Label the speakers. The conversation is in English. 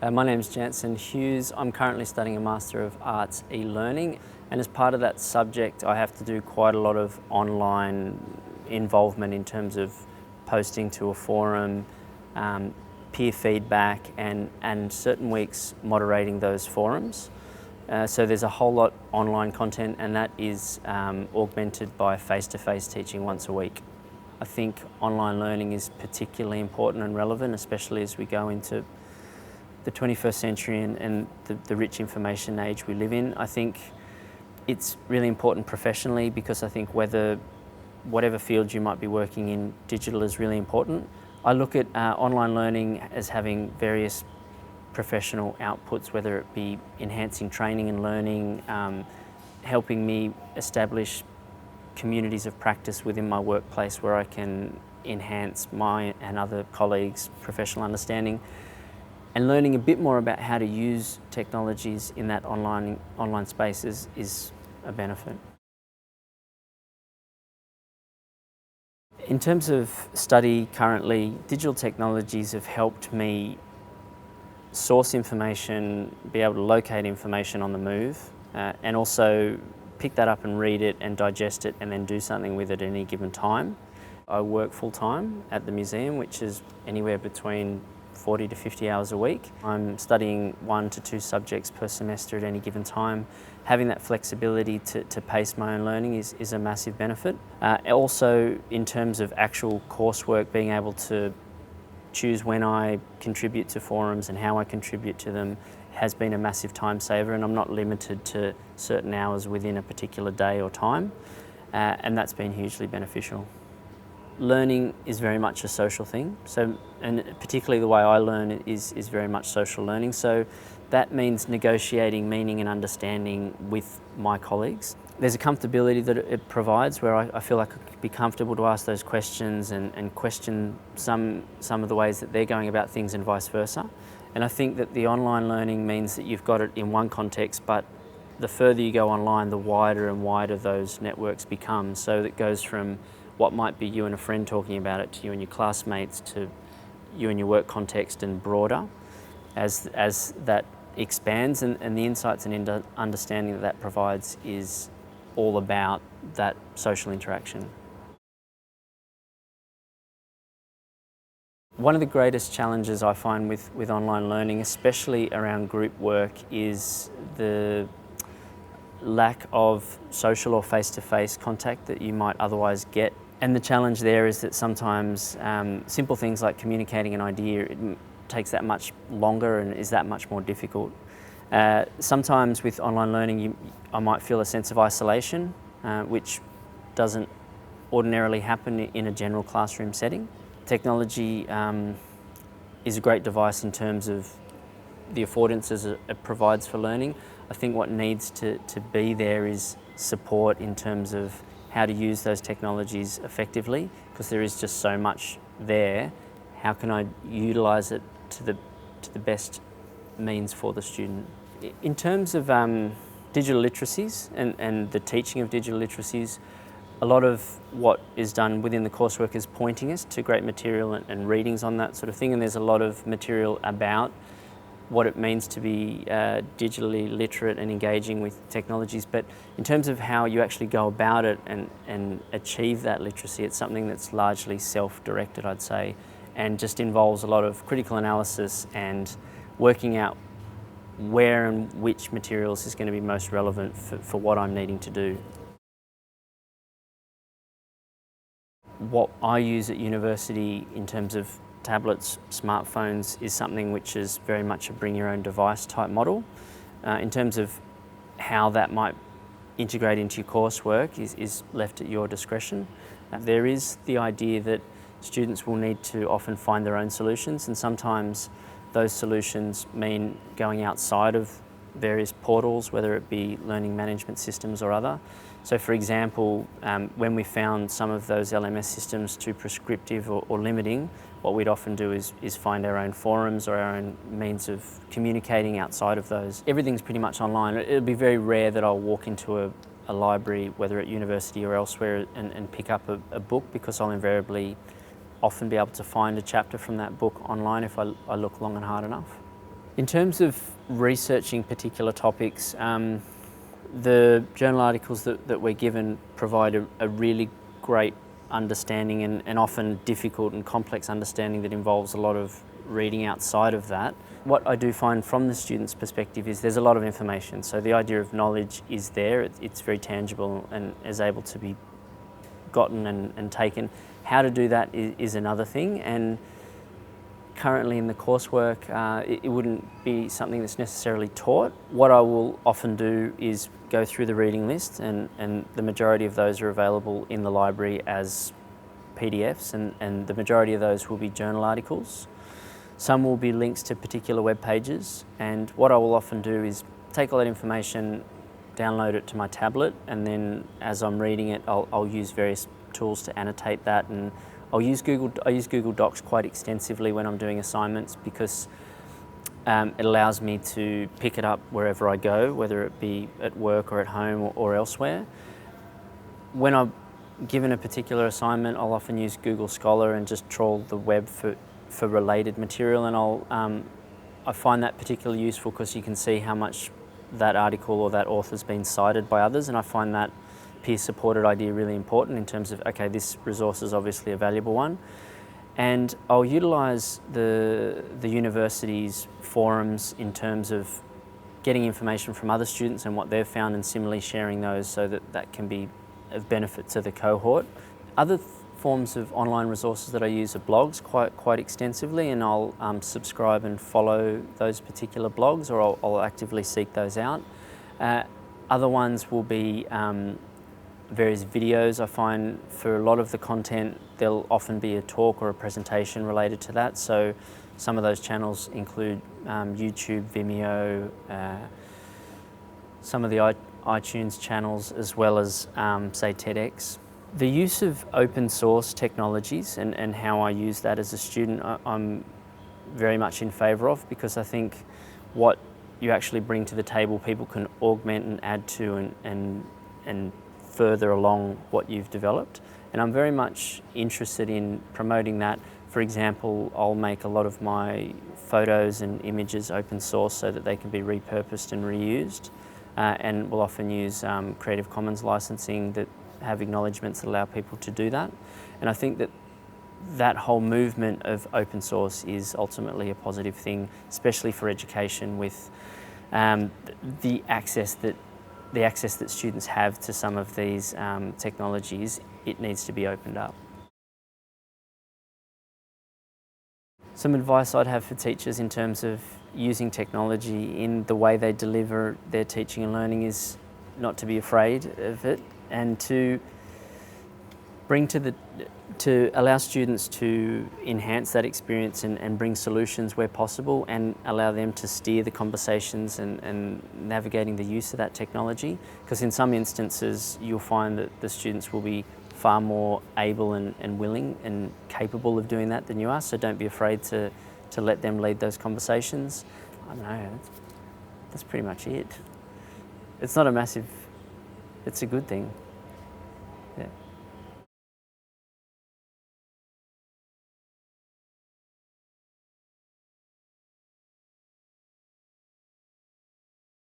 Speaker 1: My name is Janson Hews. I'm currently studying a Master of Arts e-learning, and as part of that subject I have to do quite a lot of online involvement in terms of posting to a forum, peer feedback and certain weeks moderating those forums. So there's a whole lot online content, and that is augmented by face-to-face teaching once a week. I think online learning is particularly important and relevant, especially as we go into the 21st century and the rich information age we live in. I think it's really important professionally because I think whatever field you might be working in, digital is really important. I look at online learning as having various professional outputs, whether it be enhancing training and learning, helping me establish communities of practice within my workplace where I can enhance my and other colleagues' professional understanding, and learning a bit more about how to use technologies in that online space is a benefit. In terms of study currently, digital technologies have helped me source information, be able to locate information on the move, and also pick that up and read it and digest it and then do something with it at any given time. I work full-time at the museum, which is anywhere between 40 to 50 hours a week. I'm studying 1 to 2 subjects per semester at any given time. Having that flexibility to pace my own learning is a massive benefit. Also, in terms of actual coursework, being able to choose when I contribute to forums and how I contribute to them has been a massive time saver, and I'm not limited to certain hours within a particular day or time, and that's been hugely beneficial. Learning is very much a social thing, and particularly the way I learn is very much social learning, so that means negotiating meaning and understanding with my colleagues. There's a comfortability that it provides where I feel like I could be comfortable to ask those questions and question some of the ways that they're going about things and vice versa. And I think that the online learning means that you've got it in one context, but the further you go online, the wider and wider those networks become. So it goes from what might be you and a friend talking about it to you and your classmates to you and your work context and broader as that expands, and the insights and understanding that provides is all about that social interaction. One of the greatest challenges I find with online learning, especially around group work, is the lack of social or face-to-face contact that you might otherwise get. And the challenge there is that sometimes simple things like communicating an idea, it takes that much longer and is that much more difficult. Sometimes with online learning, I might feel a sense of isolation, which doesn't ordinarily happen in a general classroom setting. Technology is a great device in terms of the affordances it provides for learning. I think what needs to be there is support in terms of how to use those technologies effectively, because there is just so much there. How can I utilise it to the best means for the student? In terms of digital literacies and the teaching of digital literacies, a lot of what is done within the coursework is pointing us to great material and readings on that sort of thing, and there's a lot of material about what it means to be digitally literate and engaging with technologies. But in terms of how you actually go about it and achieve that literacy, it's something that's largely self-directed, I'd say, and just involves a lot of critical analysis and working out where and which materials is going to be most relevant for what I'm needing to do. What I use at university in terms of tablets, smartphones, is something which is very much a bring your own device type model. In terms of how that might integrate into your coursework is left at your discretion. There is the idea that students will need to often find their own solutions, and sometimes those solutions mean going outside of various portals, whether it be learning management systems or other. So for example, when we found some of those LMS systems too prescriptive or limiting, what we'd often do is find our own forums or our own means of communicating outside of those. Everything's pretty much online. It'll be very rare that I'll walk into a library, whether at university or elsewhere, and pick up a book, because I'll invariably often be able to find a chapter from that book online if I look long and hard enough. In terms of researching particular topics, the journal articles that we're given provide a really great understanding and often difficult and complex understanding that involves a lot of reading outside of that. What I do find from the student's perspective is there's a lot of information, so the idea of knowledge is there, it's very tangible and is able to be gotten and taken. How to do that is another thing, and currently in the coursework it wouldn't be something that's necessarily taught. What I will often do is go through the reading list, and the majority of those are available in the library as PDFs, and the majority of those will be journal articles. Some will be links to particular web pages, and what I will often do is take all that information, download it to my tablet, and then as I'm reading it, I'll use various tools to annotate that, and I use Google Docs quite extensively when I'm doing assignments because it allows me to pick it up wherever I go, whether it be at work or at home or elsewhere. When I'm given a particular assignment, I'll often use Google Scholar and just trawl the web for related material, and I find that particularly useful because you can see how much that article or that author's been cited by others, and I find that peer-supported idea really important in terms of, okay, this resource is obviously a valuable one. And I'll utilise the university's forums in terms of getting information from other students and what they've found, and similarly sharing those so that can be of benefit to the cohort. Other forms of online resources that I use are blogs quite extensively, and I'll subscribe and follow those particular blogs, or I'll actively seek those out. Other ones will be various videos. I find for a lot of the content there'll often be a talk or a presentation related to that, so some of those channels include YouTube, Vimeo, some of the iTunes channels, as well as say TEDx. The use of open source technologies and how I use that as a student, I'm very much in favour of, because I think what you actually bring to the table people can augment and add to and further along what you've developed. And I'm very much interested in promoting that. For example, I'll make a lot of my photos and images open source so that they can be repurposed and reused, and we'll often use Creative Commons licensing that have acknowledgements that allow people to do that. And I think that whole movement of open source is ultimately a positive thing, especially for education, with the access that students have to some of these technologies. It needs to be opened up. Some advice I'd have for teachers in terms of using technology in the way they deliver their teaching and learning is not to be afraid of it, and to allow students to enhance that experience and bring solutions where possible, and allow them to steer the conversations and navigating the use of that technology. Because in some instances you'll find that the students will be far more able and willing and capable of doing that than you are, so don't be afraid to let them lead those conversations. I don't know, that's pretty much it. It's not a massive, it's a good thing. Yeah.